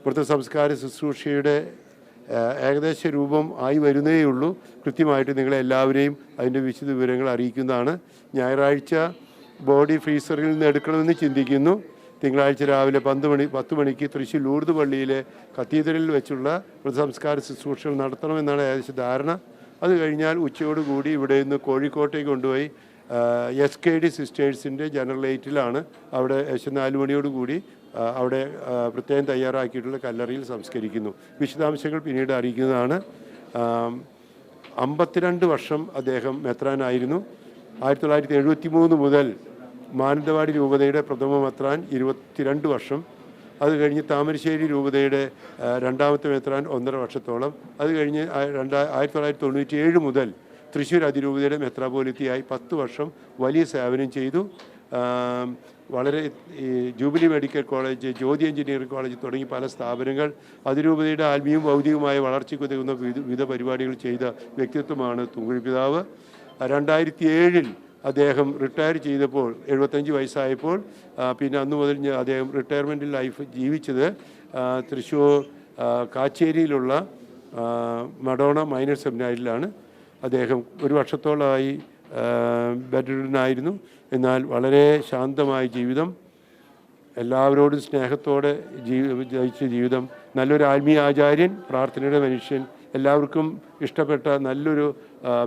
മൃതസംസ്കാര ശുശ്രൂഷയുടെ ഏകദേശ രൂപം ആയി വരുന്നേയുള്ളൂ. കൃത്യമായിട്ട് നിങ്ങളെല്ലാവരെയും അതിൻ്റെ വിശദ വിവരങ്ങൾ അറിയിക്കുന്നതാണ്. ഞായറാഴ്ച ബോഡി ഫ്രീസറിൽ നിന്ന് എടുക്കണമെന്ന് ചിന്തിക്കുന്നു. തിങ്കളാഴ്ച രാവിലെ 10 മണിക്ക് തൃശ്ശൂർ ലൂർദ് പള്ളിയിലെ കത്തീഡ്രലിൽ വെച്ചുള്ള മൃതസംസ്കാര ശുശ്രൂഷകൾ നടത്തണമെന്നാണ് ഏകദേശം ധാരണ. അത് കഴിഞ്ഞാൽ ഉച്ചയോടുകൂടി ഇവിടെ നിന്ന് കോഴിക്കോട്ടേക്ക് കൊണ്ടുപോയി SKD സിസ്റ്റേഴ്സിൻ്റെ ജനറൽ ലൈറ്റിലാണ് അവിടെ ഏകദേശം 4 മണിയോടുകൂടി അവിടെ പ്രത്യേകം തയ്യാറാക്കിയിട്ടുള്ള കല്ലറയിൽ സംസ്കരിക്കുന്നു. വിശദാംശങ്ങൾ പിന്നീട് അറിയിക്കുന്നതാണ്. 52 വർഷം അദ്ദേഹം മെത്രാനായിരുന്നു. 1973 മുതൽ മാനന്തവാടി രൂപതയുടെ പ്രഥമ മെത്രാൻ 22 വർഷം. അത് കഴിഞ്ഞ് താമരശ്ശേരി രൂപതയുടെ രണ്ടാമത്തെ മെത്രാൻ 1.5 വർഷത്തോളം. അത് കഴിഞ്ഞ് 1997 മുതൽ തൃശ്ശൂർ അതിരൂപതയുടെ മെത്രാപോലിത്തയായി 10 വർഷം വലിയ സേവനം ചെയ്തു. വളരെ Jubilee Medical College, Jyothi Engineering College തുടങ്ങി പല സ്ഥാപനങ്ങൾ അതിരൂപതയുടെ ആത്മീയവും ഭൗതികവുമായ വളർച്ചയ്ക്ക് ഉതകുന്ന വിവിധ പരിപാടികൾ ചെയ്ത വ്യക്തിത്വമാണ് തൂങ്കുഴി പിതാവ്. 2007 അദ്ദേഹം റിട്ടയർ ചെയ്തപ്പോൾ 75 വയസ്സായപ്പോൾ പിന്നെ അന്നു മുതൽ അദ്ദേഹം റിട്ടയർമെൻറ്റ് ലൈഫ് ജീവിച്ചത് തൃശ്ശൂർ കാച്ചേരിയിലുള്ള മഡോണ മൈനർ സെമിനാരിയിലാണ്. അദ്ദേഹം 1 വർഷത്തോളമായി ബെഡ്രിഡനായിരുന്നു. എന്നാൽ വളരെ ശാന്തമായ ജീവിതം, എല്ലാവരോടും സ്നേഹത്തോടെ ജയിച്ച ജീവിതം, നല്ലൊരു ആത്മീയ ആചാര്യൻ, പ്രാർത്ഥനയുടെ മനുഷ്യൻ, എല്ലാവർക്കും ഇഷ്ടപ്പെട്ട നല്ലൊരു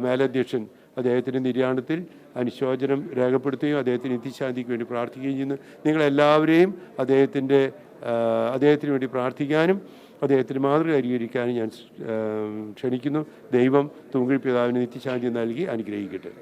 മേലധ്യക്ഷൻ. അദ്ദേഹത്തിൻ്റെ നിര്യാണത്തിൽ അനുശോചനം രേഖപ്പെടുത്തുകയും അദ്ദേഹത്തിന് നിത്യശാന്തിക്ക് വേണ്ടി പ്രാർത്ഥിക്കുകയും ചെയ്യുന്നു. നിങ്ങളെല്ലാവരെയും അദ്ദേഹത്തിന് വേണ്ടി പ്രാർത്ഥിക്കാനും അദ്ദേഹത്തിന് മാതൃക അനുകരിക്കാനും ഞാൻ ക്ഷണിക്കുന്നു. ദൈവം തൂങ്കുഴി പിതാവിന് നിത്യശാന്തി നൽകി അനുഗ്രഹിക്കട്ടെ.